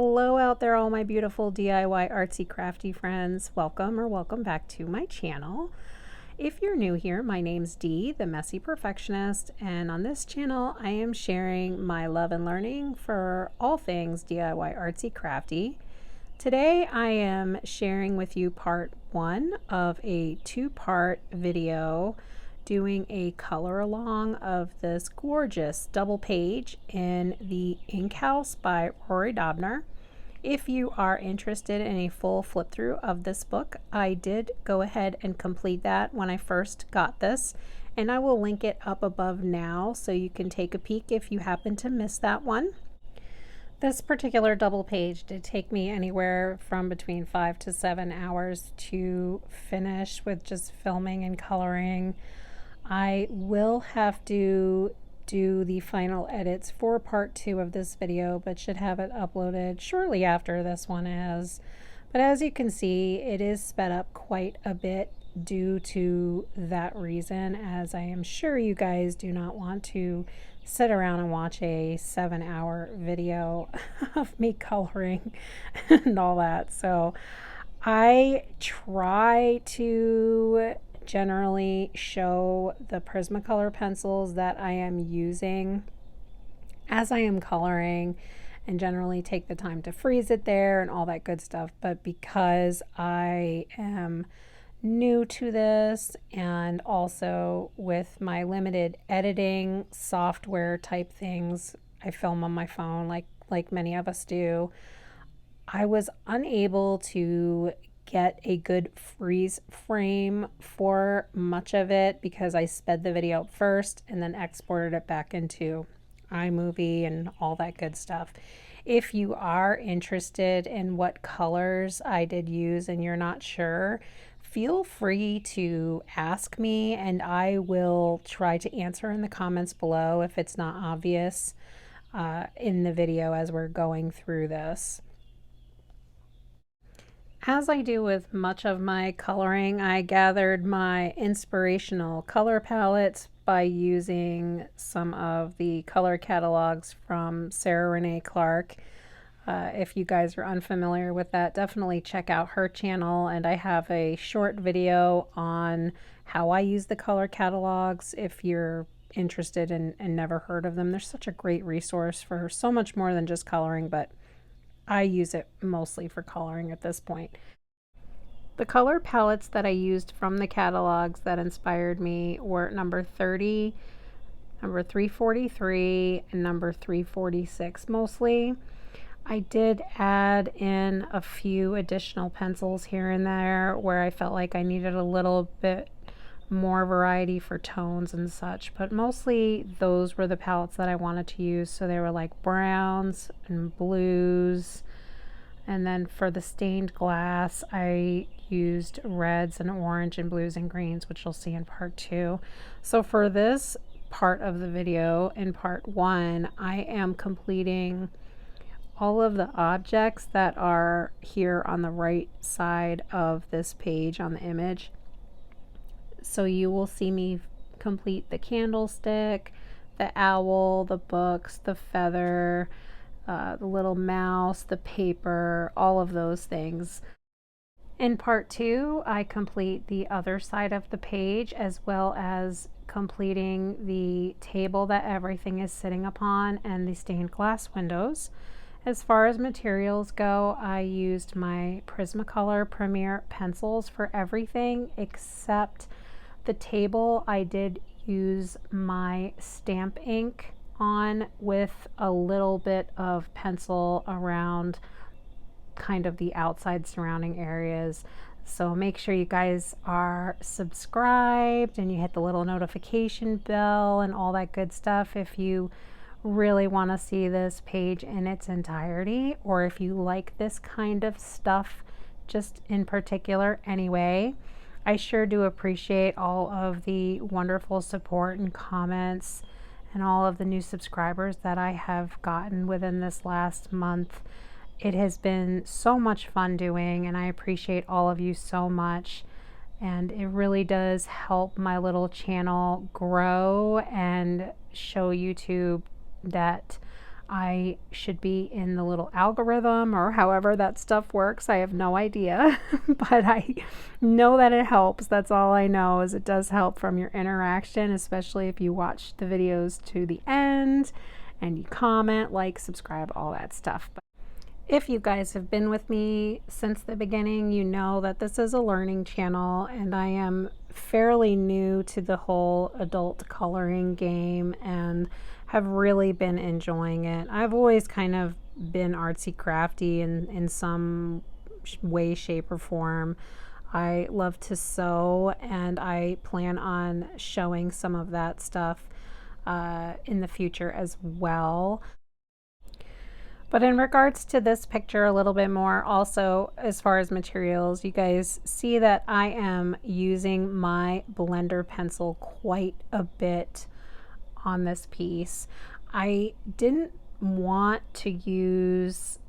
Hello out there, all my beautiful DIY artsy crafty friends. Welcome or welcome back to my channel. If you're new here, my name's Dee, the Messy Perfectionist, and on this channel I am sharing my love and learning for all things DIY artsy crafty. Today I am sharing with you part one of a two-part video doing a color along of this gorgeous double page in the Ink House by Rory Dobner. If you are interested in a full flip through of this book, I did go ahead and complete that when I first got this, and I will link it up above now so you can take a peek if you happen to miss that one. This particular double page did take me anywhere from between 5 to 7 hours to finish with just filming and coloring. I will have to do the final edits for part two of this video, but should have it uploaded shortly after this one is. But as you can see, it is sped up quite a bit due to that reason, as I am sure you guys do not want to sit around and watch a 7-hour video of me coloring and all that. So I try to generally show the Prismacolor pencils that I am using as I am coloring, and generally take the time to freeze it there and all that good stuff. But because I am new to this, and also with my limited editing software type things, I film on my phone like many of us do, I was unable to get a good freeze frame for much of it because I sped the video up first and then exported it back into iMovie and all that good stuff. If you are interested in what colors I did use and you're not sure, feel free to ask me and I will try to answer in the comments below if it's not obvious in the video as we're going through this. As I do with much of my coloring, I gathered my inspirational color palettes by using some of the color catalogs from Sarah Renee Clark. If you guys are unfamiliar with that, definitely check out her channel, and I have a short video on how I use the color catalogs if you're interested and never heard of them. They're such a great resource for so much more than just coloring, but I use it mostly for coloring at this point. The color palettes that I used from the catalogs that inspired me were number 30, number 343, and number 346 mostly. I did add in a few additional pencils here and there where I felt like I needed a little bit more variety for tones and such, but mostly those were the palettes that I wanted to use. So they were like browns and blues, and then for the stained glass I used reds and orange and blues and greens, which you'll see in part two. So for this part of the video, in part one, I am completing all of the objects that are here on the right side of this page on the image. So you will see me complete the candlestick, the owl, the books, the feather, the little mouse, the paper, all of those things. In part two, I complete the other side of the page, as well as completing the table that everything is sitting upon and the stained glass windows. As far as materials go, I used my Prismacolor Premier pencils for everything except the table. I did use my stamp ink on with a little bit of pencil around kind of the outside surrounding areas. So make sure you guys are subscribed and you hit the little notification bell and all that good stuff if you really want to see this page in its entirety, or if you like this kind of stuff just in particular anyway. I sure do appreciate all of the wonderful support and comments and all of the new subscribers that I have gotten within this last month. It has been so much fun doing, and I appreciate all of you so much, and it really does help my little channel grow and show YouTube that I should be in the little algorithm or however that stuff works. I have no idea, but I know that it helps. That's all I know, is it does help from your interaction, especially if you watch the videos to the end and you comment, like, subscribe, all that stuff. But if you guys have been with me since the beginning, you know that this is a learning channel and I am fairly new to the whole adult coloring game and have really been enjoying it. I've always kind of been artsy crafty in some way, shape, or form. I love to sew and I plan on showing some of that stuff in the future as well. But in regards to this picture a little bit more, also as far as materials, you guys see that I am using my blender pencil quite a bit on this piece. I didn't want to use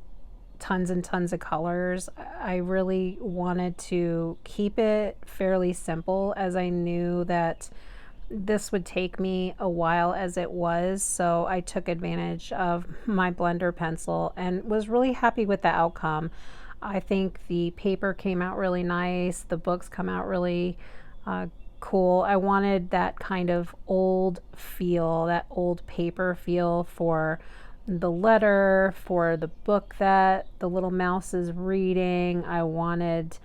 tons and tons of colors. I really wanted to keep it fairly simple, as I knew that this would take me a while as it was, so I took advantage of my blender pencil and was really happy with the outcome. I think the paper came out really nice, the books come out really cool. I wanted that kind of old feel, that old paper feel for the letter, for the book that the little mouse is reading. I wanted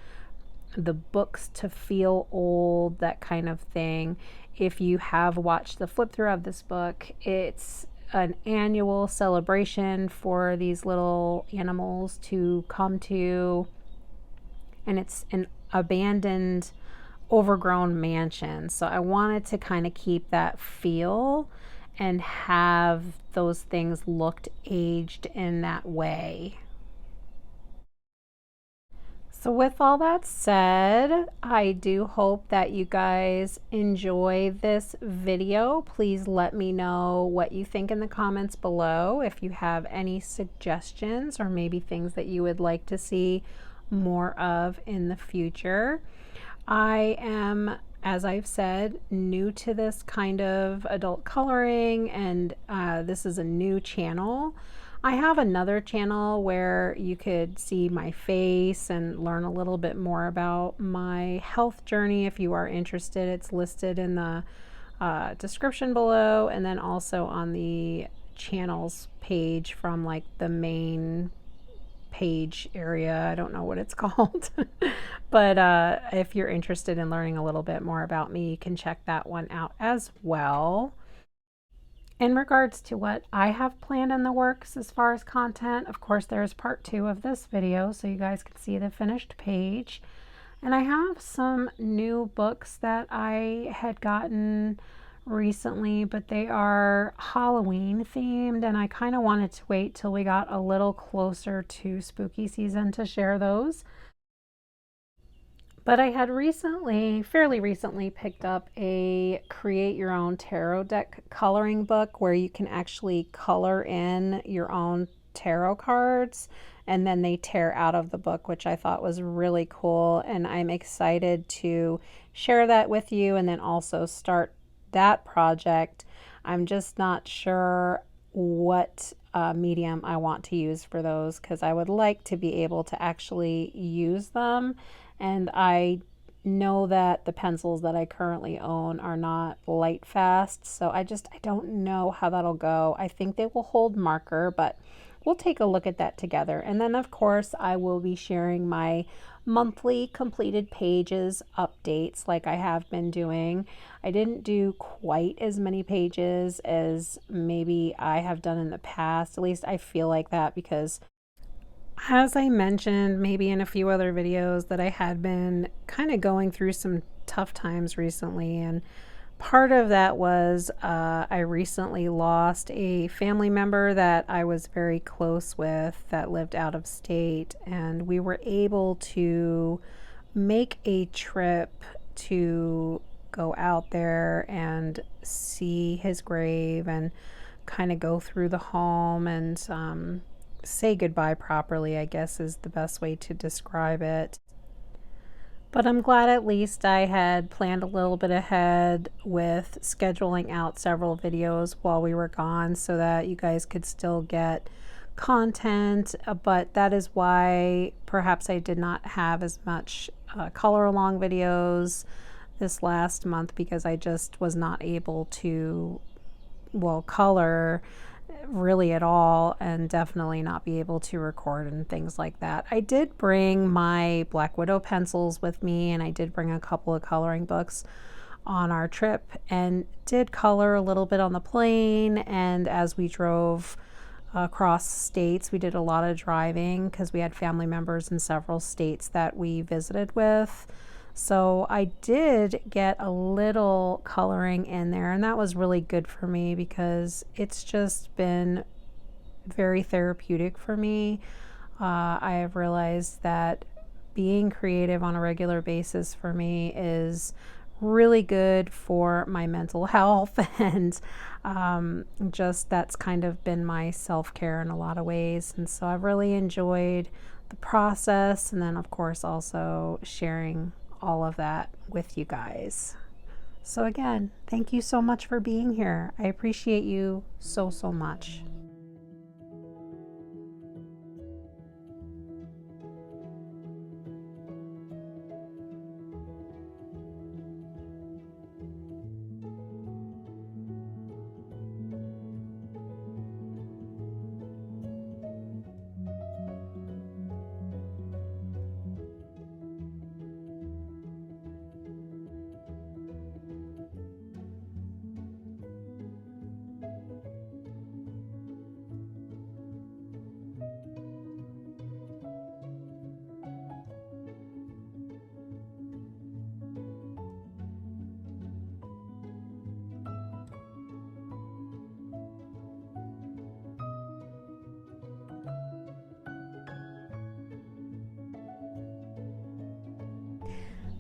the books to feel old, that kind of thing. If you have watched the flip through of this book, it's an annual celebration for these little animals to come to, and it's an abandoned, overgrown mansion. So I wanted to kind of keep that feel and have those things looked aged in that way. So with all that said, I do hope that you guys enjoy this video. Please let me know what you think in the comments below. If you have any suggestions or maybe things that you would like to see more of in the future. I am, as I've said, new to this kind of adult coloring, and this is a new channel. I have another channel where you could see my face and learn a little bit more about my health journey if you are interested. It's listed in the description below, and then also on the channels page from like the main page area. I don't know what it's called. But if you're interested in learning a little bit more about me, you can check that one out as well. In regards to what I have planned in the works as far as content, of course, there's part 2 of this video, so you guys can see the finished page. And I have some new books that I had gotten recently, but they are Halloween themed, and I kind of wanted to wait till we got a little closer to spooky season to share those. But I had fairly recently picked up a create your own tarot deck coloring book where you can actually color in your own tarot cards and then they tear out of the book, which I thought was really cool. And I'm excited to share that with you and then also start that project. I'm just not sure what medium I want to use for those, because I would like to be able to actually use them. And I know that the pencils that I currently own are not light fast, so I don't know how that'll go. I think they will hold marker, but we'll take a look at that together. And then of course I will be sharing my monthly completed pages updates like I have been doing. I didn't do quite as many pages as maybe I have done in the past. At least I feel like that, because as I mentioned maybe in a few other videos, that I had been kind of going through some tough times recently, and part of that was I recently lost a family member that I was very close with that lived out of state, and we were able to make a trip to go out there and see his grave and kind of go through the home and say goodbye properly, I guess is the best way to describe it. But I'm glad at least I had planned a little bit ahead with scheduling out several videos while we were gone so that you guys could still get content. But that is why perhaps I did not have as much color along videos this last month, because I just was not able to, well, color really at all, and definitely not be able to record and things like that. I did bring my Black Widow pencils with me, and I did bring a couple of coloring books on our trip and did color a little bit on the plane. And as we drove across states, we did a lot of driving because we had family members in several states that we visited with. So I did get a little coloring in there, and that was really good for me because it's just been very therapeutic for me. I have realized that being creative on a regular basis for me is really good for my mental health, and just that's kind of been my self-care in a lot of ways. And so I've really enjoyed the process, and then of course also sharing all of that with you guys. So again, thank you so much for being here. I appreciate you so much.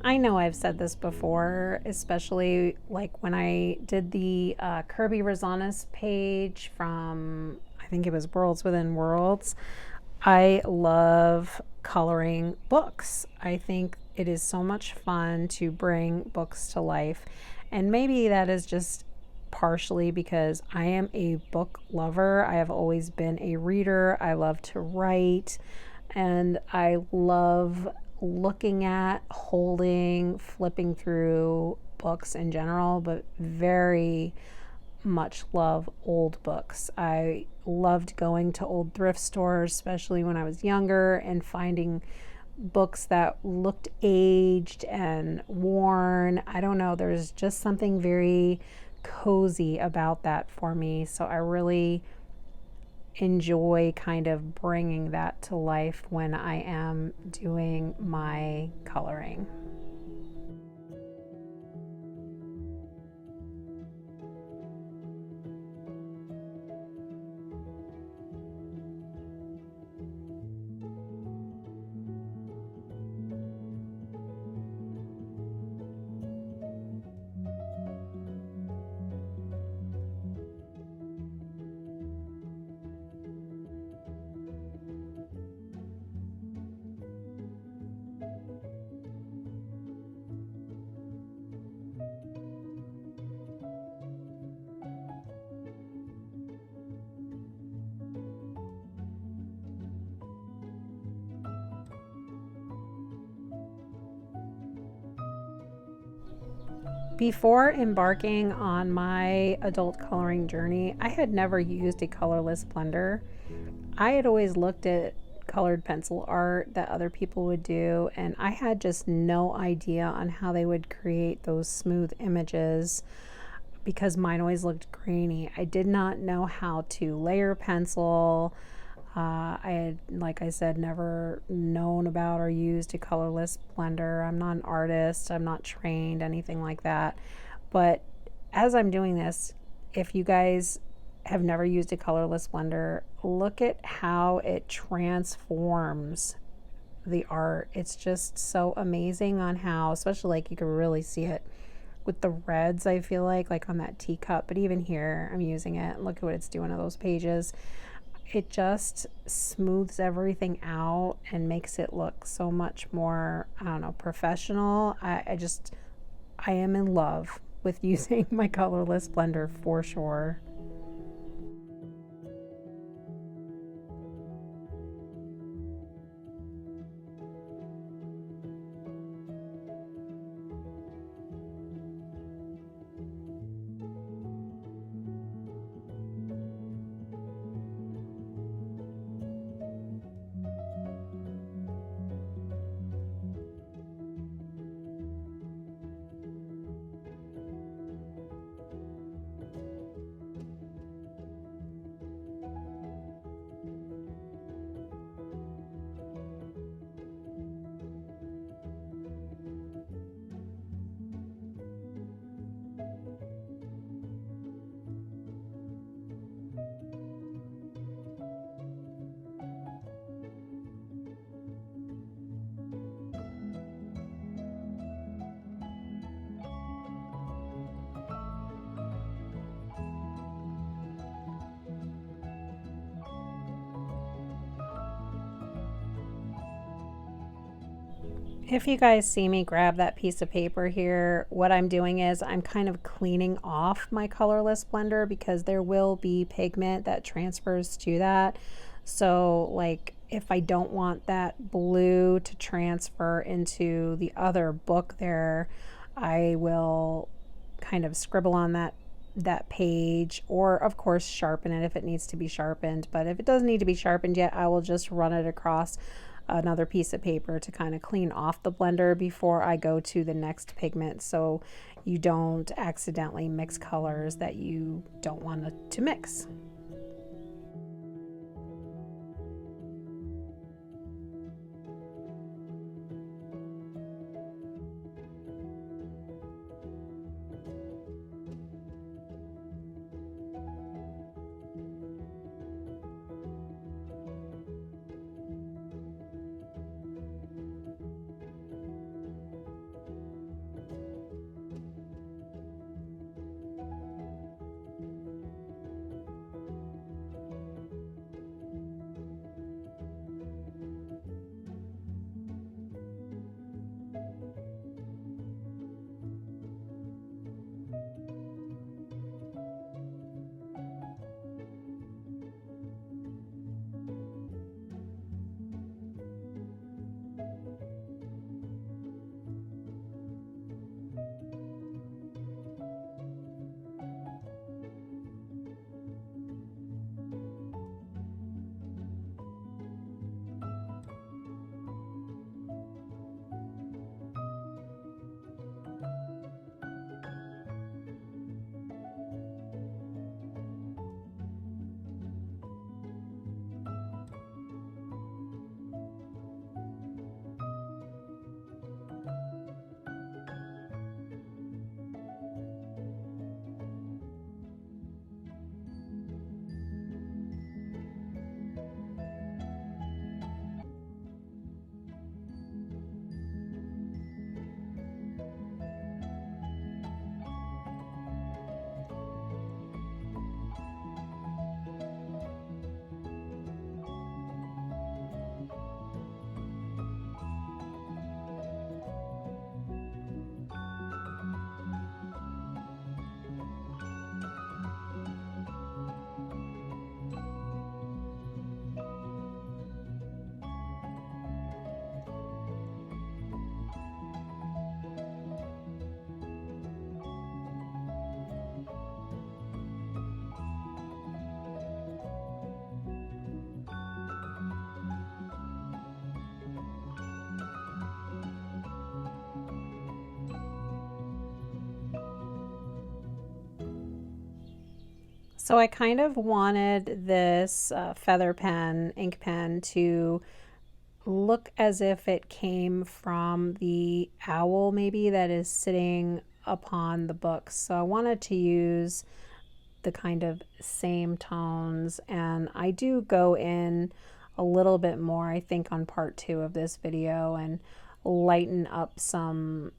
I know I've said this before, especially like when I did the Kirby Rosanas page from, I think it was Worlds Within Worlds. I love coloring books. I think it is so much fun to bring books to life. And maybe that is just partially because I am a book lover. I have always been a reader. I love to write, and I love looking at, holding, flipping through books in general, but very much love old books. I loved going to old thrift stores, especially when I was younger, and finding books that looked aged and worn. I don't know, there's just something very cozy about that for me. So I really enjoy kind of bringing that to life when I am doing my coloring. Before embarking on my adult coloring journey, I had never used a colorless blender. I had always looked at colored pencil art that other people would do, and I had just no idea on how they would create those smooth images because mine always looked grainy. I did not know how to layer pencil. I had, like I said, never known about or used a colorless blender. I'm not an artist, I'm not trained, anything like that. But as I'm doing this, if you guys have never used a colorless blender, look at how it transforms the art. It's just so amazing on how, especially like you can really see it with the reds, I feel like on that teacup, but even here I'm using it. Look at what it's doing to those pages. it just smooths everything out and makes it look so much more, I don't know, professional. I am in love with using my colorless blender for sure. If you guys see me grab that piece of paper here, what I'm doing is I'm kind of cleaning off my colorless blender because there will be pigment that transfers to that. So like if I don't want that blue to transfer into the other book there, I will kind of scribble on that page, or of course sharpen it if it needs to be sharpened. But if it doesn't need to be sharpened yet, I will just run it across another piece of paper to kind of clean off the blender before I go to the next pigment, so you don't accidentally mix colors that you don't want to mix. So I kind of wanted this feather pen, ink pen, to look as if it came from the owl maybe that is sitting upon the book. So I wanted to use the kind of same tones, and I do go in a little bit more, I think, on part 2 of this video and lighten up some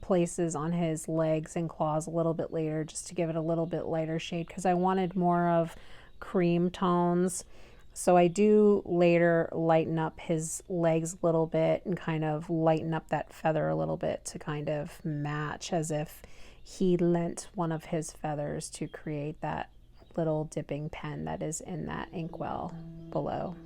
places on his legs and claws a little bit later, just to give it a little bit lighter shade, because I wanted more of cream tones. So I do later lighten up his legs a little bit and kind of lighten up that feather a little bit to kind of match, as if he lent one of his feathers to create that little dipping pen that is in that inkwell below.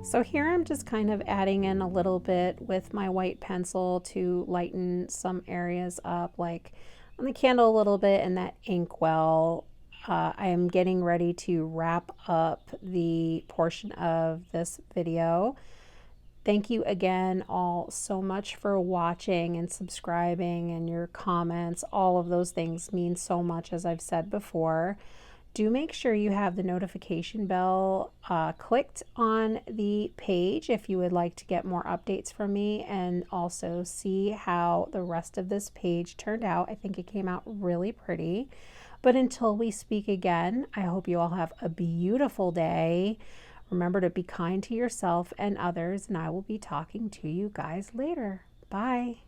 So here I'm just kind of adding in a little bit with my white pencil to lighten some areas up, like on the candle a little bit and that inkwell. I am getting ready to wrap up the portion of this video. Thank you again all so much for watching and subscribing, and your comments. All of those things mean so much, as I've said before. Do make sure you have the notification bell clicked on the page if you would like to get more updates from me, and also see how the rest of this page turned out. I think it came out really pretty. But until we speak again, I hope you all have a beautiful day. Remember to be kind to yourself and others, and I will be talking to you guys later. Bye.